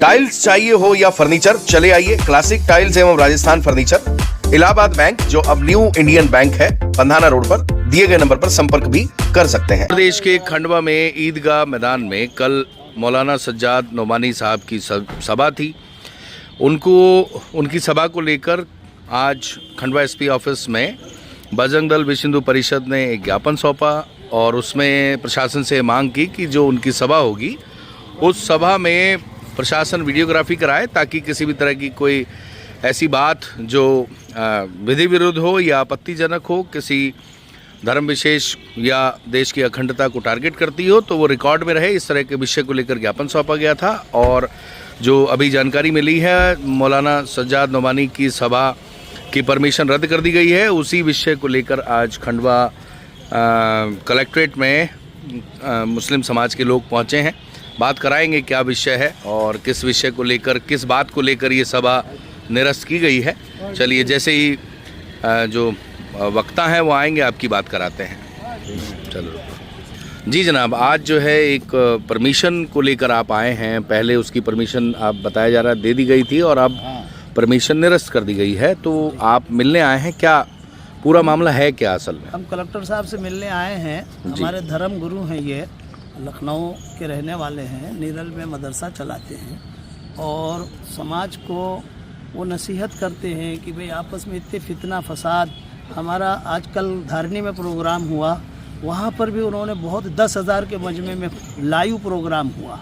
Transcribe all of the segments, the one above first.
Tiles चाहिए हो या फर्नीचर, चले आइए क्लासिक टाइल्स एवं राजस्थान फर्नीचर, इलाहाबाद बैंक जो अब न्यू इंडियन बैंक है, पंधाना रोड पर, दिए गए नंबर पर संपर्क भी कर सकते हैं। प्रदेश के खंडवा में ईदगाह मैदान में कल मौलाना सज्जाद नोमानी साहब की सभा थी। उनकी सभा को लेकर आज खंडवा एसपी ऑफिस में बजरंग दल विश्व हिंदू परिषद ने एक ज्ञापन सौंपा और उसमें प्रशासन से मांग की कि जो उनकी सभा होगी उस सभा में प्रशासन वीडियोग्राफी कराए, ताकि किसी भी तरह की कोई ऐसी बात जो विधि विरुद्ध हो या आपत्तिजनक हो, किसी धर्म विशेष या देश की अखंडता को टारगेट करती हो, तो वो रिकॉर्ड में रहे। इस तरह के विषय को लेकर ज्ञापन सौंपा गया था और जो अभी जानकारी मिली है, मौलाना सज्जाद नोमानी की सभा की परमिशन रद्द कर दी गई है। उसी विषय को लेकर आज खंडवा कलेक्ट्रेट में मुस्लिम समाज के लोग पहुंचे हैं। बात कराएंगे क्या विषय है और किस विषय को लेकर, किस बात को लेकर ये सभा निरस्त की गई है। चलिए, जैसे ही जो वक्ता हैं वो आएंगे, आपकी बात कराते हैं। चलो जी जनाब, आज जो है एक परमिशन को लेकर आप आए हैं। पहले उसकी परमिशन आप बताया जा रहा है दे दी गई थी और अब परमिशन निरस्त कर दी गई है, तो आप मिलने आए हैं, क्या पूरा मामला है क्या असल में? हम कलेक्टर साहब से मिलने आए हैं। हमारे धर्म गुरु हैं, ये लखनऊ के रहने वाले हैं, नीरल में मदरसा चलाते हैं और समाज को वो नसीहत करते हैं कि भाई आपस में इतने फितना फसाद। हमारा आजकल धारनी में प्रोग्राम हुआ, वहाँ पर भी उन्होंने बहुत 10,000 के मजमे में लाइव प्रोग्राम हुआ।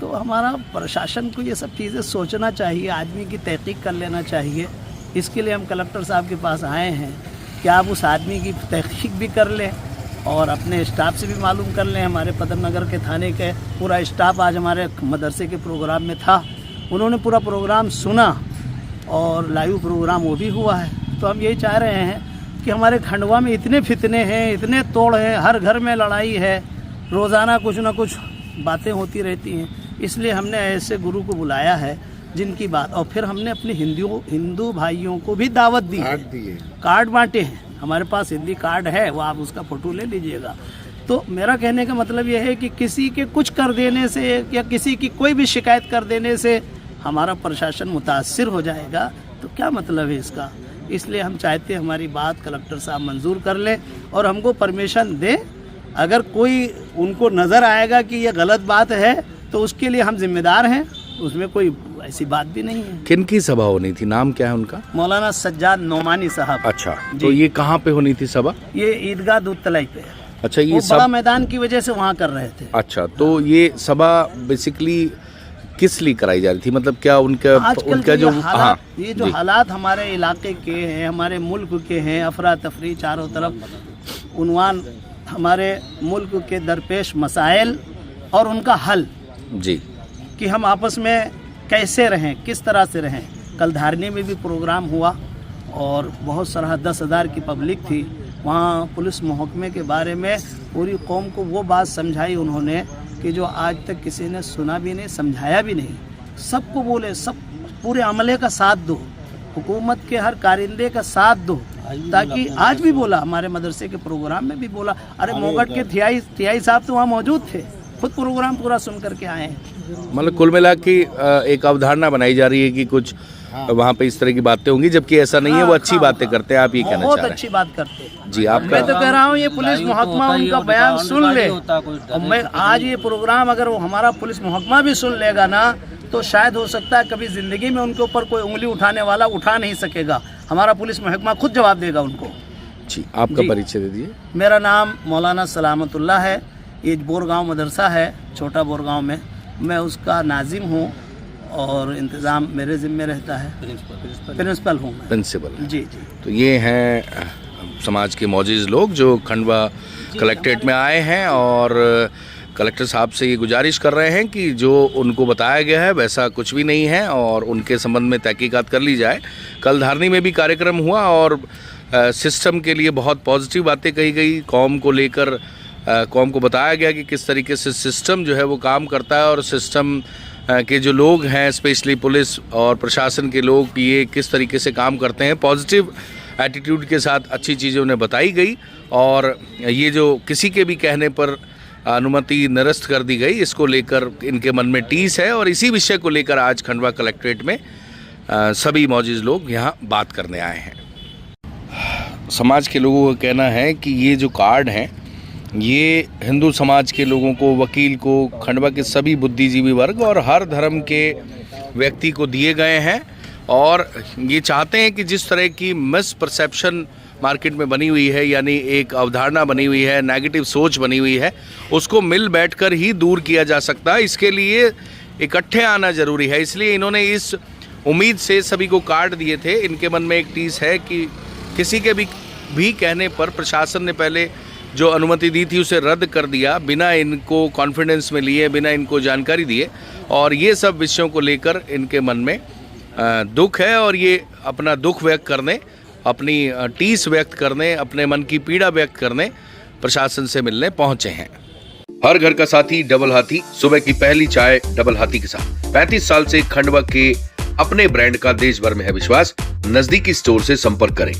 तो हमारा प्रशासन को ये सब चीज़ें सोचना चाहिए, आदमी की तहकीक कर लेना चाहिए। इसके लिए हम कलेक्टर साहब के पास आए हैं कि आप उस आदमी की तहकीक भी कर लें और अपने स्टाफ से भी मालूम कर लें। हमारे पदमनगर के थाने के पूरा स्टाफ आज हमारे मदरसे के प्रोग्राम में था, उन्होंने पूरा प्रोग्राम सुना और लाइव प्रोग्राम वो भी हुआ है। तो हम यही चाह रहे हैं कि हमारे खंडवा में इतने फितने हैं, इतने तोड़ हैं, हर घर में लड़ाई है, रोज़ाना कुछ ना कुछ बातें होती रहती हैं। इसलिए हमने ऐसे गुरु को बुलाया है जिनकी बात, और फिर हमने अपने हिंदू भाइयों को भी दावत दी है, कार्ड बांटे हैं। हमारे पास हिंदी कार्ड है, वो आप उसका फ़ोटो ले लीजिएगा। तो मेरा कहने का मतलब ये है कि किसी के कुछ कर देने से या किसी की कोई भी शिकायत कर देने से हमारा प्रशासन मुतासिर हो जाएगा, तो क्या मतलब है इसका। इसलिए हम चाहते हैं हमारी बात कलेक्टर साहब मंजूर कर लें और हमको परमिशन दें। अगर कोई उनको नज़र आएगा कि ये गलत बात है तो उसके लिए हम जिम्मेदार हैं, उसमें कोई ऐसी बात भी नहीं है। किन की सभा होनी थी, नाम क्या है उनका? मौलाना सज्जाद नोमानी साहब। अच्छा, तो ये कहाँ पे होनी थी सभा? ये ईदगाह दूध तलाई पे। अच्छा, ये बड़ा मैदान की वजह से वहाँ कर रहे थे। अच्छा, तो ये सभा बेसिकली किस लिए कराई जा रही थी, मतलब क्या उनका जो ये जो हालात हमारे इलाके के हैं, हमारे मुल्क के हैं, अफरा तफरी चारों तरफ, उन्वान हमारे मुल्क के दरपेश मसाइल और उनका हल जी, कि हम आपस में कैसे रहें, किस तरह से रहें। कल धारनी में भी प्रोग्राम हुआ और बहुत सारा 10,000 की पब्लिक थी। वहाँ पुलिस महकमे के बारे में पूरी कौम को वो बात समझाई उन्होंने कि जो आज तक किसी ने सुना भी नहीं, समझाया भी नहीं। सबको बोले, सब पूरे अमले का साथ दो, हुकूमत के हर कारिंदे का साथ दो, ताकि आज भी बोला, हमारे मदरसे के प्रोग्राम में भी बोला। अरे मोगट के टीआई साहब तो वहाँ मौजूद थे, खुद प्रोग्राम पूरा सुन करके आए हैं। मतलब कुल मिला के एक अवधारणा बनाई जा रही है कि कुछ वहाँ पे इस तरह की बातें होंगी, जबकि ऐसा नहीं है। वो अच्छी बातें करते हैं, आप ये कहना चाह रहे हैं? बहुत अच्छी बात करते हैं जी। आपका मैं तो कह रहा हूँ ये पुलिस महकमा उनका बयान सुन ले। मैं आज ये प्रोग्राम अगर वो हमारा पुलिस महकमा भी सुन लेगा ना, तो शायद हो सकता है कभी जिंदगी में उनके ऊपर कोई उंगली उठाने वाला उठा नहीं सकेगा। हमारा पुलिस महकमा खुद जवाब देगा उनको। जी, आपका परिचय दे दीजिए। मेरा नाम मौलाना सलामतुल्लाह है। ये बोरगांव मदरसा है, छोटा बोरगांव में, मैं उसका नाजिम हूँ और इंतज़ाम मेरे ज़िम्मे रहता है। प्रिंसिपल हूँ मैं। प्रिंसिपल जी जी। तो ये हैं समाज के मौजूद लोग जो खंडवा कलेक्ट्रेट में आए हैं और कलेक्टर साहब से ये गुजारिश कर रहे हैं कि जो उनको बताया गया है वैसा कुछ भी नहीं है और उनके संबंध में तहकीकात कर ली जाए। कल धारनी में भी कार्यक्रम हुआ और सिस्टम के लिए बहुत पॉजिटिव बातें कही गई। कौम को लेकर कौम को बताया गया कि किस तरीके से सिस्टम जो है वो काम करता है और सिस्टम के जो लोग हैं, स्पेशली पुलिस और प्रशासन के लोग, ये किस तरीके से काम करते हैं। पॉजिटिव एटीट्यूड के साथ अच्छी चीज़ें उन्हें बताई गई और ये जो किसी के भी कहने पर अनुमति निरस्त कर दी गई, इसको लेकर इनके मन में टीस है और इसी विषय को लेकर आज खंडवा कलेक्ट्रेट में सभी मौजूद लोग यहाँ बात करने आए हैं। समाज के लोगों का कहना है कि ये जो कार्ड हैं ये हिंदू समाज के लोगों को, वकील को, खंडवा के सभी बुद्धिजीवी वर्ग और हर धर्म के व्यक्ति को दिए गए हैं और ये चाहते हैं कि जिस तरह की मिसपरसेप्शन मार्केट में बनी हुई है, यानी एक अवधारणा बनी हुई है, नेगेटिव सोच बनी हुई है, उसको मिल बैठकर ही दूर किया जा सकता है। इसके लिए इकट्ठे आना ज़रूरी है। इसलिए इन्होंने इस उम्मीद से सभी को कार्ड दिए थे। इनके मन में एक टीस है कि किसी के भी कहने पर प्रशासन ने पहले जो अनुमति दी थी उसे रद्द कर दिया, बिना इनको कॉन्फिडेंस में लिए, बिना इनको जानकारी दिए, और ये सब विषयों को लेकर इनके मन में दुख है और ये अपना दुख व्यक्त करने, अपनी टीस व्यक्त करने, अपने मन की पीड़ा व्यक्त करने प्रशासन से मिलने पहुंचे हैं। हर घर का साथी डबल हाथी, सुबह की पहली चाय डबल हाथी के साथ। 35 साल से खंडवा के अपने ब्रांड का देश भर में है विश्वास। नजदीकी स्टोर से संपर्क करें।